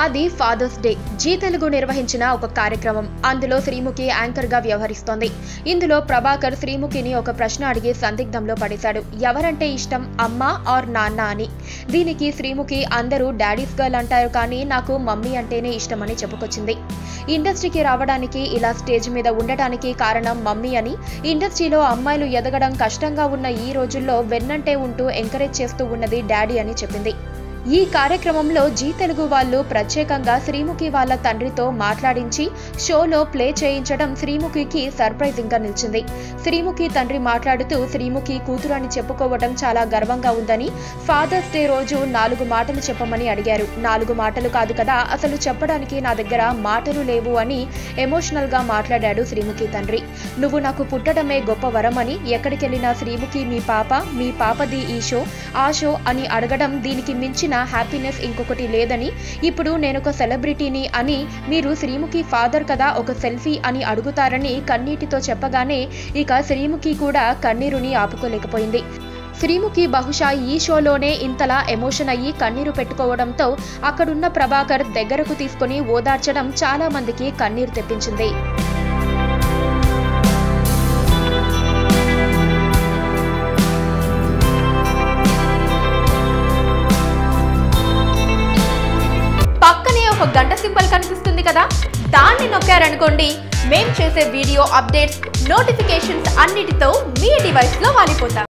అది fathers day. G Telugu నిర్వహించిన ఒక కార్యక్రమం. అందులో శ్రీముఖి యాంకర్ గా వ్యవహరిస్తోంది. ఇందులో ప్రభాకర్ శ్రీముఖిని ఒక ప్రశ్న అడిగి సందిగ్ధంలో పడేశాడు. ఎవరంటే ఇష్టం, అమ్మ ఆర్ నాన్న అని. దీనికి శ్రీముఖి అందరూ డాడీస్ గర్ల్ అంటారు, కానీ నాకు మమ్మీ అంటేనే ఇష్టమని చెప్పుకొచ్చింది. ఇండస్ట్రీకి రావడానికి, ఇలా స్టేజ్ మీద ఉండటానికి కారణం మమ్మీ అని, ఇండస్ట్రీలో అమ్మాయిలు ఎదగడం కష్టంగా ఉన్న ఈ రోజుల్లో వెన్నంటే ఉంటూ ఎంకరేజ్ చేస్తూ ఉన్నది డాడీ అని చెప్పింది. ఈ కార్యక్రమంలో జీ తెలుగు వాళ్ళు ప్రత్యేకంగా శ్రీముఖి వాళ్ళ తండ్రితో మాట్లాడించి షోలో ప్లే చేయించడం శ్రీముఖికి సర్ప్రైజింగ్ గా నిలిచింది. శ్రీముఖి తండ్రి మాట్లాడుతూ శ్రీముఖి కూతురు అని చెప్పుకోవడం చాలా గర్వంగా ఉందని, ఫాదర్స్ డే రోజు 4 మాటలు చెప్పమని అడిగారు. 4 మాటలు కాదు కదా, అసలు చెప్పడానికి నా దగ్గర మాటలు లేవు అని ఎమోషనల్ గా మాట్లాడాడు శ్రీముఖి తండ్రి. నువ్వు నాకు పుట్టడమే గొప్ప వరం అని, ఎక్కడికెళ్ళినా శ్రీముఖి మీ పాపది ఈ షో, ఆ షో అని అడగడం దీనికి మించిన హ్యాపీనెస్ ఇంకొకటి లేదని, ఇప్పుడు నేనొక సెలబ్రిటీని అని, మీరు శ్రీముఖి ఫాదర్ కదా, ఒక సెల్ఫీ అని అడుగుతారని కన్నీటితో చెప్పగానే ఇక శ్రీముఖి కూడా కన్నీరుని ఆపుకోలేకపోయింది. శ్రీముఖి బహుశా ఈ షోలోనే ఇంతలా ఎమోషన్ అయ్యి కన్నీరు పెట్టుకోవడంతో అక్కడున్న ప్రభాకర్ దగ్గరకు తీసుకుని ఓదార్చడం చాలా మందికి కన్నీరు తెప్పించింది. ఒక గంట సింబల్ కనిపిస్తుంది కదా, దాన్ని నొక్కారనుకోండి, మేం చేసే వీడియో అప్డేట్స్, నోటిఫికేషన్స్ అన్నిటితో మీ డివైస్లో వాలిపోతాం.